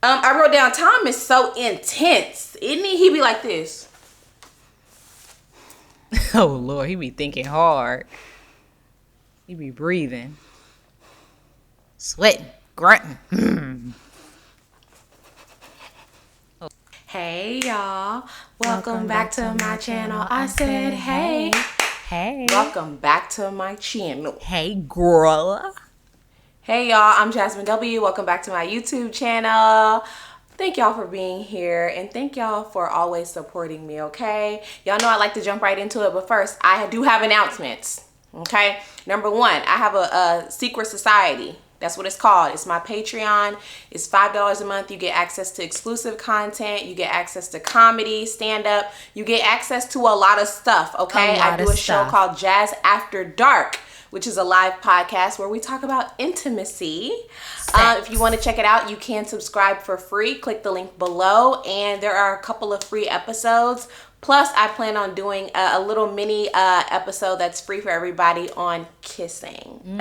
I wrote down Tom is so intense, isn't he? He be like this. Oh Lord, he be thinking hard. He be breathing, sweating, grunting. Hey y'all, welcome back to my channel. I said hey. Hey. Welcome back to my channel. Hey, girl. Hey y'all, I'm Jasmine W. Welcome back to my YouTube channel. Thank y'all for being here and thank y'all for always supporting me, okay? Y'all know I like to jump right into it, but first, I do have announcements, okay? Number one, I have a secret society. That's what it's called. It's my Patreon. It's $5 a month. You get access to exclusive content. You get access to comedy, stand-up. You get access to a lot of stuff, okay? I do a show called Jazz After Dark, which is a live podcast where we talk about intimacy. If you want to check it out, you can subscribe for free. Click the link below, and there are a couple of free episodes. Plus, I plan on doing a little mini episode that's free for everybody on kissing.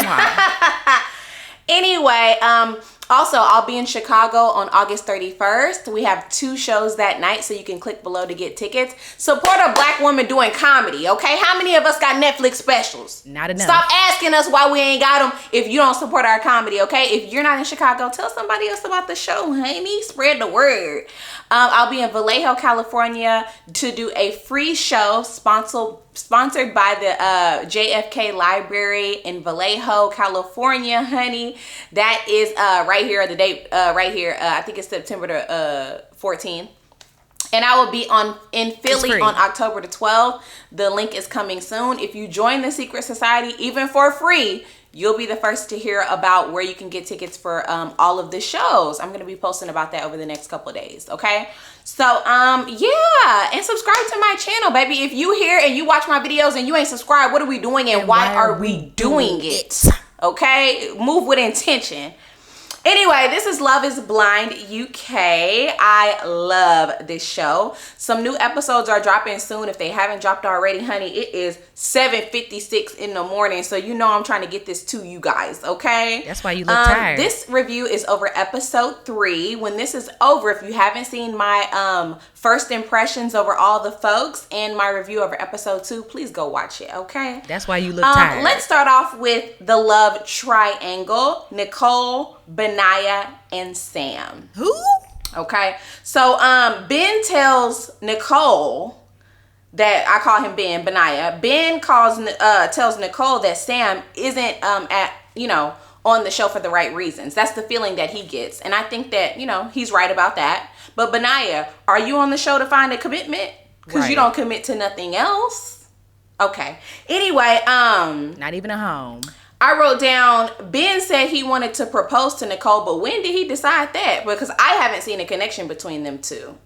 Anyway, also, I'll be in Chicago on August 31st. We have 2 shows that night, so you can click below to get tickets. Support a black woman doing comedy, okay? How many of us got Netflix specials? Not enough. Stop asking us why we ain't got them if you don't support our comedy, okay? If you're not in Chicago, tell somebody else about the show, honey. Spread the word. I'll be in Vallejo, California to do a free show sponsored by the JFK Library in Vallejo, California, honey. That is right here, the date right here. I think it's September the 14th. And I will be in Philly on October the 12th. The link is coming soon. If you join the Secret Society, even for free, you'll be the first to hear about where you can get tickets for all of the shows. I'm going to be posting about that over the next couple of days, okay? So, yeah, and subscribe to my channel, baby. If you here and you watch my videos and you ain't subscribed, what are we doing and why are we doing it? Okay? Move with intention. Anyway, this is Love is Blind UK. I love this show. Some new episodes are dropping soon. If they haven't dropped already, honey, it is 7:56 in the morning. So you know I'm trying to get this to you guys, okay? That's why you look tired. This review is over episode 3. When this is over, if you haven't seen my first impressions over all the folks and my review over episode 2, please go watch it, okay? That's why you look tired. Let's start off with the love triangle. Nicole, Benaya, and Sam. Who? Okay. So Ben tells Nicole that, I call him Ben, Benaya. Ben tells Nicole that Sam isn't on the show for the right reasons. That's the feeling that he gets. And I think that, he's right about that. But Benaya, are you on the show to find a commitment? Because you don't commit to nothing else. Okay. Anyway, not even a home. I wrote down, Ben said he wanted to propose to Nicole, but when did he decide that? Because I haven't seen a connection between them two,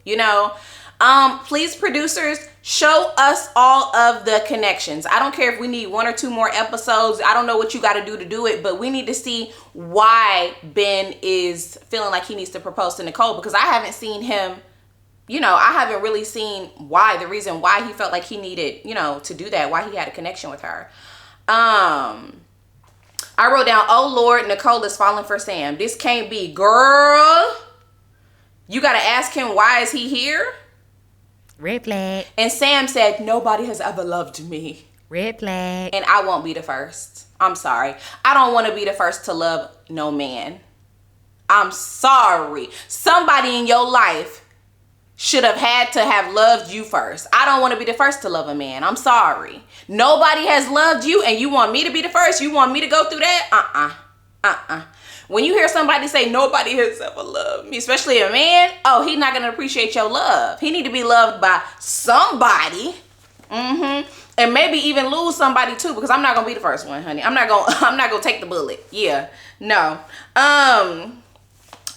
Please, producers, show us all of the connections. I don't care if we need 1 or 2 more episodes. I don't know what you got to do it, but we need to see why Ben is feeling like he needs to propose to Nicole, because I haven't seen him, I haven't really seen the reason why he felt like he needed, to do that, why he had a connection with her. I wrote down, oh Lord, Nicole is falling for Sam. This can't be, girl. You got to ask him, why is he here? Red flag. And Sam said, nobody has ever loved me. Red flag. And I won't be the first. I'm sorry. I don't want to be the first to love no man. I'm sorry. Somebody in your life should have had to have loved you first. I don't want to be the first to love a man. I'm sorry. Nobody has loved you and you want me to be the first? You want me to go through that? When you hear somebody say nobody has ever loved me, especially a man, he's not going to appreciate your love. He need to be loved by somebody. And maybe even lose somebody too, because I'm not going to be the first one, honey. I'm not going to take the bullet. Yeah. No. I'm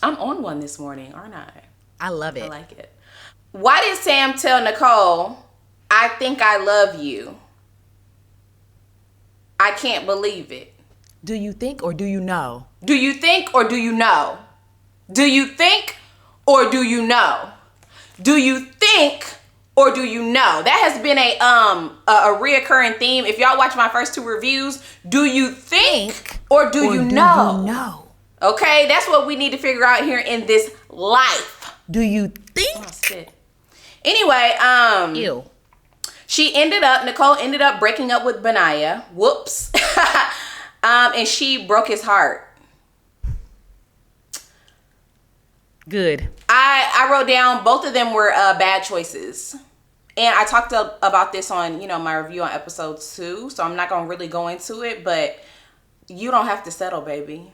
on one this morning, aren't I? I love it. I like it. Why did Sam tell Nicole, I think I love you? I can't believe it. Do you think or do you know? Do you think or do you know? Do you think or do you know? Do you think or do you know? That has been a reoccurring theme. If y'all watch my first 2 reviews, do you think or do you know? Okay, that's what we need to figure out here in this life. Do you think? Oh, shit. Anyway, Ew. Nicole ended up breaking up with Benaya. Whoops. And she broke his heart. Good. I wrote down both of them were bad choices. And I talked about this on, my review on episode 2. So I'm not going to really go into it. But you don't have to settle, baby.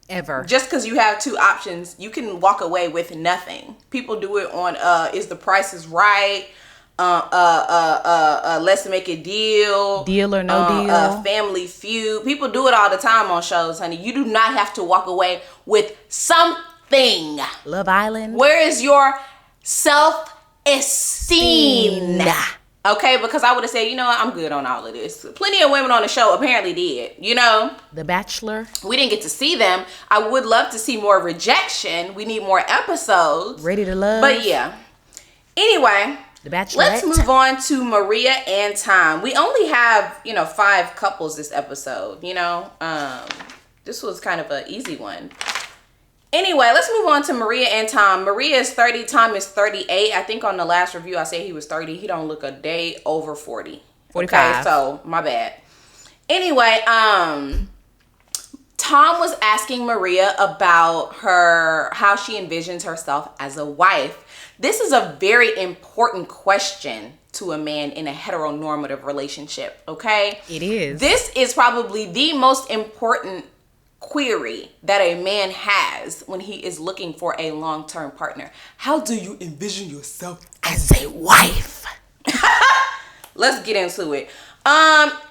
Ever. Just because you have 2 options, you can walk away with nothing. People do it on is the price is right. Let's make a deal. Deal or no deal. Family Feud. People do it all the time on shows, honey. You do not have to walk away with something. Love Island. Where is your self-esteem? Okay, because I would have said, you know what, I'm good on all of this. Plenty of women on the show apparently did, The Bachelor. We didn't get to see them. I would love to see more rejection. We need more episodes. Ready to Love. But yeah. Anyway, The Bachelorette. let's move on to Maria and Tom. We only have, 5 couples this episode, This was kind of an easy one. Anyway, let's move on to Maria and Tom. Maria is 30. Tom is 38. I think on the last review I said he was 30. He don't look a day over 40. 45. Okay, so my bad. Anyway, Tom was asking Maria about how she envisions herself as a wife. This is a very important question to a man in a heteronormative relationship, okay? It is. This is probably the most important query that a man has when he is looking for a long-term partner. How do you envision yourself as a wife? Let's get into it.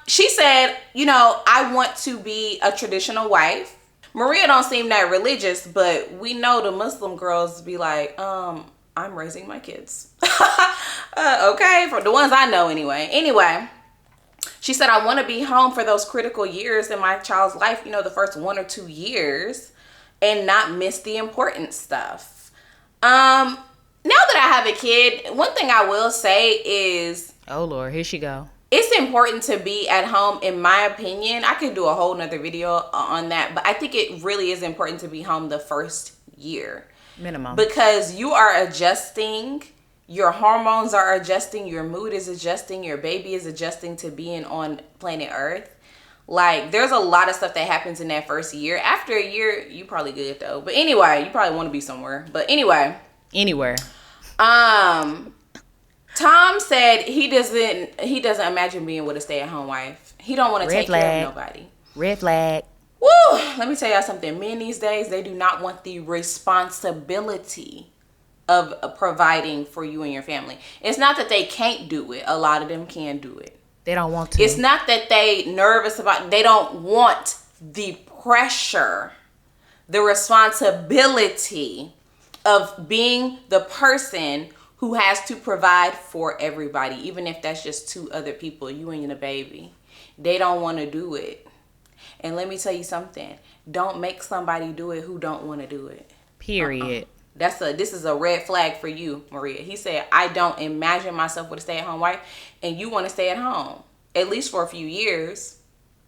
She said, I want to be a traditional wife. Maria don't seem that religious, but we know the Muslim girls be like, I'm raising my kids. Okay, for the ones I know anyway. Anyway, she said, I want to be home for those critical years in my child's life, the first 1 or 2 years, and not miss the important stuff. Now that I have a kid, one thing I will say is... Oh, Lord, here she go. It's important to be at home, in my opinion. I could do a whole nother video on that, but I think it really is important to be home the first year. Minimum. Because you are adjusting, your hormones are adjusting, your mood is adjusting, your baby is adjusting to being on planet Earth. Like, there's a lot of stuff that happens in that first year. After a year, you probably good though. But anyway, you probably want to be somewhere. But anyway. Anywhere. Tom said he doesn't imagine being with a stay-at-home wife. He don't want to take care of nobody. Red flag. Woo! Let me tell y'all something. Men these days, they do not want the responsibility of providing for you and your family. It's not that they can't do it. A lot of them can do it. They don't want to. It's not that they nervous about. They don't want the pressure, the responsibility of being the person who has to provide for everybody, even if that's just 2 other people, you and the baby. They don't want to do it. And let me tell you something. Don't make somebody do it who don't want to do it. Period. This is a red flag for you, Maria. He said, I don't imagine myself with a stay-at-home wife, and you want to stay at home, at least for a few years.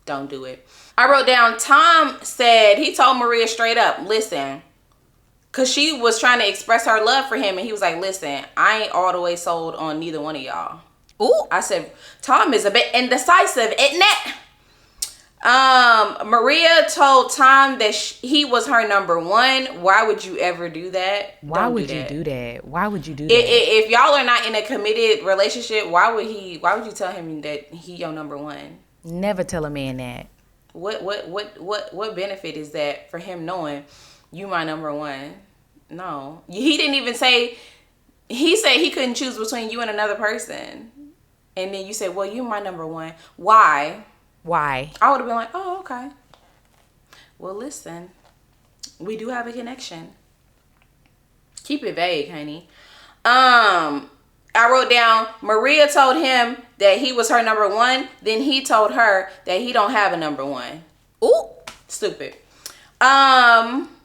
Don't do it. I wrote down, Tom said, he told Maria straight up, listen, because she was trying to express her love for him, and he was like, listen, I ain't all the way sold on neither one of y'all. Ooh. I said, Tom is a bit indecisive, isn't it? Maria told Tom that he was her number 1. Why would you ever do that? Why would you do that? If y'all are not in a committed relationship, why would you tell him that he your number 1? Never tell a man that. What benefit is that for him knowing you my number 1? No. He didn't even say, he said he couldn't choose between you and another person. And then you said, well, you my number 1. Why? Why? I would have been like, oh, okay. Well, listen, we do have a connection. Keep it vague, honey. I wrote down, Maria told him that he was her number 1. Then he told her that he don't have a number 1. Ooh. Stupid.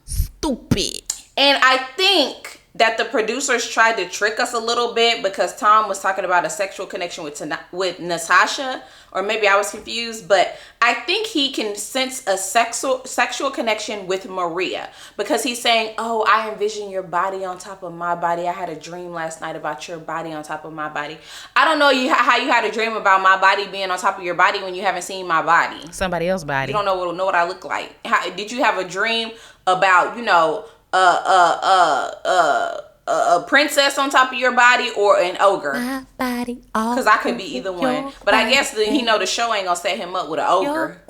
Stupid. And I think that the producers tried to trick us a little bit because Tom was talking about a sexual connection with Natasha, or maybe I was confused, but I think he can sense a sexual connection with Maria because he's saying, oh, I envision your body on top of my body. I had a dream last night about your body on top of my body. I don't know how you had a dream about my body being on top of your body when you haven't seen my body. Somebody else's body. You don't know what I look like. Did you have a dream about, a princess on top of your body or an ogre? My body. Because I could be either one. But I guess the show ain't gonna set him up with an ogre.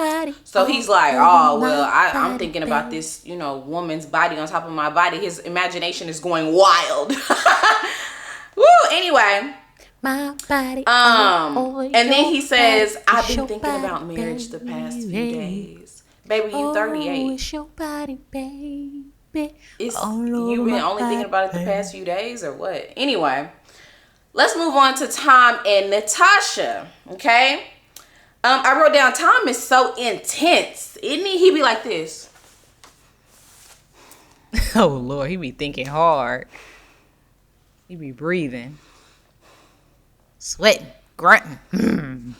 So he's like, oh, well, I'm thinking about this, woman's body on top of my body. His imagination is going wild. Woo, anyway. My body. And then he says, I've been thinking about marriage the past few days. Baby, you 38. It's your body, baby. You've been only thinking about it the past few days or what? Anyway, let's move on to Tom and Natasha. Okay. I wrote down Tom is so intense, isn't he? He be like this. Oh Lord, he be thinking hard. He be breathing, sweating, grunting.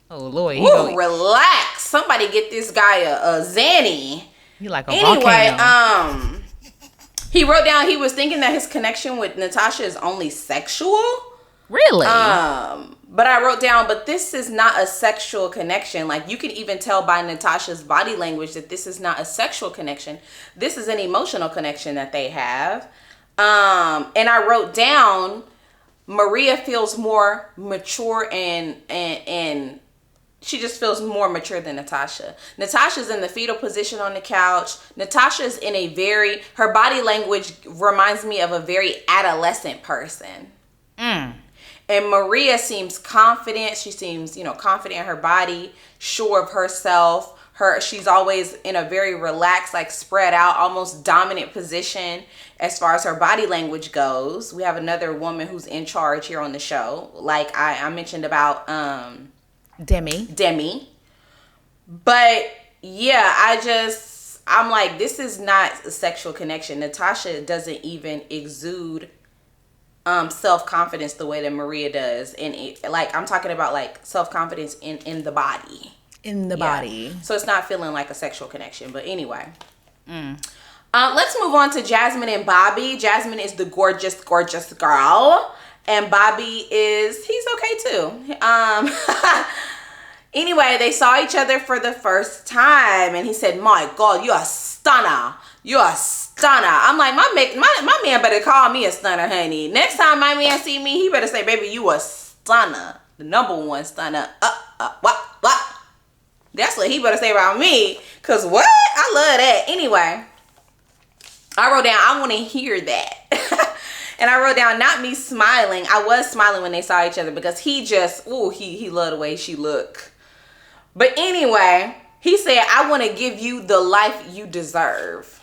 Oh Lord, relax. Somebody get this guy a Zanny. He like a volcano. He wrote down he was thinking that his connection with Natasha is only sexual. Really? But I wrote down, but this is not a sexual connection. Like, you can even tell by Natasha's body language that this is not a sexual connection. This is an emotional connection that they have. And I wrote down Maria feels more mature and she just feels more mature than Natasha. Natasha's in the fetal position on the couch. Natasha's in her body language reminds me of a very adolescent person. And Maria seems confident. She seems, confident in her body, sure of herself. She's always in a very relaxed, like spread out, almost dominant position as far as her body language goes. We have another woman who's in charge here on the show. Like I mentioned about Demi. But yeah, I'm like, this is not a sexual connection. Natasha doesn't even exude self-confidence the way that Maria does. And I'm talking about like self-confidence in the body. In the body. So it's not feeling like a sexual connection. But anyway. Let's move on to Jasmine and Bobby. Jasmine is the gorgeous girl. And Bobby he's okay too. Anyway, they saw each other for the first time, and he said, "My God, you're a stunner. You're a stunner." I'm like, my man better call me a stunner, honey. Next time my man see me, he better say, "Baby, you a stunner, the number one stunner." What? That's what he better say about me. Cause what? I love that. Anyway, I wrote down, I want to hear that. And I wrote down, not me smiling. I was smiling when they saw each other because he loved the way she looked. But anyway, he said, "I want to give you the life you deserve."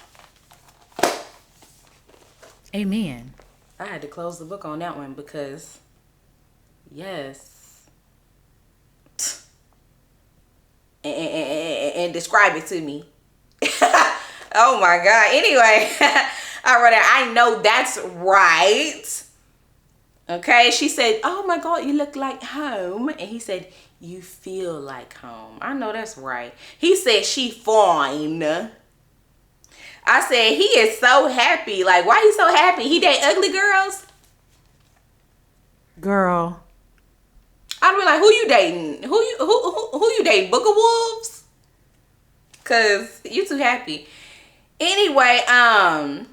Amen. I had to close the book on that one because, yes. And describe it to me. Oh my God. Anyway, I wrote it. I know that's right. Okay. She said, "Oh my God, you look like home." And he said, "You feel like home." I know that's right. He said, "She fine." I said, he is so happy. Like, why he so happy? He date ugly girls? Girl. I'd be like, who you dating? Who you dating? Book of Wolves? Cause you too happy. Anyway, and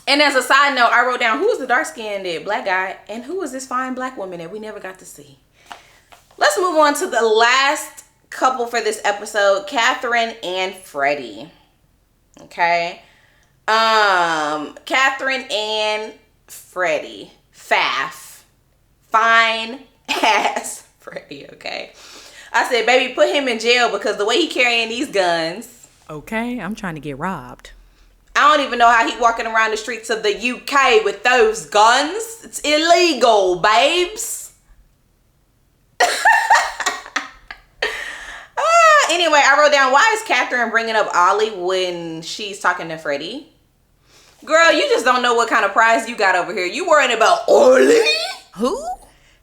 as a side note, I wrote down, who is the dark-skinned black guy and who is this fine black woman that we never got to see? Let's move on to the last couple for this episode, Catherine and Freddy. Okay. Catherine and Freddy. Fine ass Freddy, okay? I said, "Baby, put him in jail because the way he carrying these guns." Okay, I'm trying to get robbed. I don't even know how he walking around the streets of the UK with those guns. It's illegal, babes. Anyway, I wrote down, why is Catherine bringing up Ollie when she's talking to Freddy? Girl, you just don't know what kind of prize you got over here. You worrying about Orly? Who?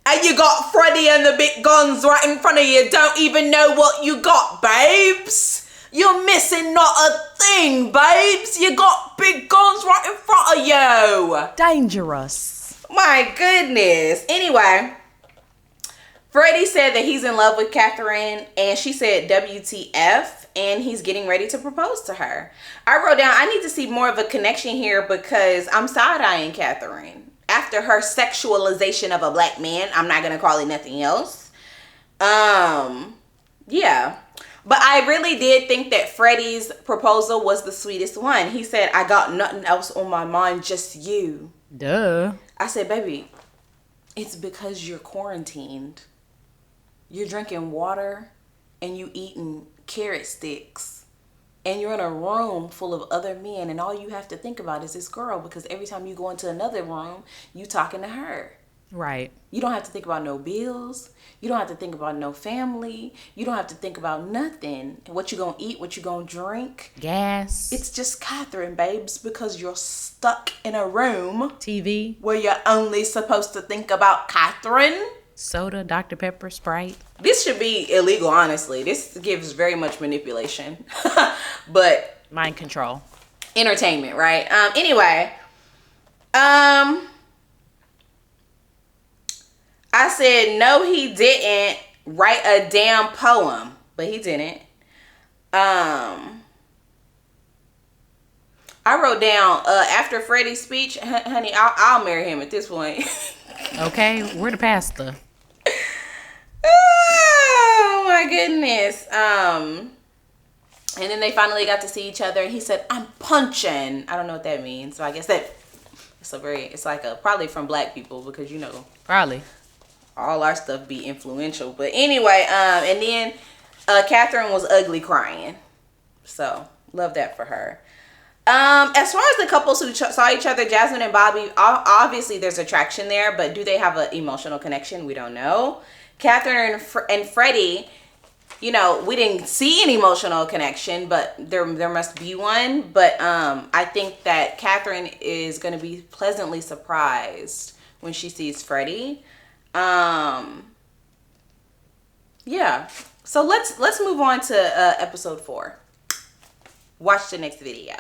And you got Freddy and the big guns right in front of you. Don't even know what you got, babes. You're missing not a thing, babes. You got big guns right in front of you. Dangerous. My goodness. Anyway, Freddy said that he's in love with Catherine, and she said WTF, and he's getting ready to propose to her. I wrote down, I need to see more of a connection here because I'm side-eyeing Catherine. After her sexualization of a black man, I'm not going to call it nothing else. Yeah. But I really did think that Freddy's proposal was the sweetest one. He said, I got nothing else on my mind, just you. Duh. I said, baby, it's because you're quarantined. You're drinking water and you eating carrot sticks. And you're in a room full of other men and all you have to think about is this girl because every time you go into another room, you talking to her. Right. You don't have to think about no bills. You don't have to think about no family. You don't have to think about nothing. What you gonna eat, what you gonna drink. Gas. It's just Catherine, babes, because you're stuck in a room. TV. Where you're only supposed to think about Catherine. Soda, Dr. Pepper, Sprite. This should be illegal, honestly. This gives very much manipulation. But mind control. Entertainment, right? Anyway. I said, no, he didn't write a damn poem. But he didn't. I wrote down, after Freddy's speech, honey, I'll marry him at this point. Okay, we're the pastor. Oh, my goodness. And then they finally got to see each other. And he said, I'm punching. I don't know what that means. So I guess that it's like probably from black people because, you know. Probably. All our stuff be influential. But anyway, and then Catherine was ugly crying. So, love that for her. As far as the couples who saw each other, Jasmine and Bobby, obviously there's attraction there, but do they have an emotional connection? We don't know. Catherine and Freddy, you know, we didn't see an emotional connection, but there must be one. But I think that Catherine is going to be pleasantly surprised when she sees Freddy. Yeah. So let's move on to episode 4. Watch the next video.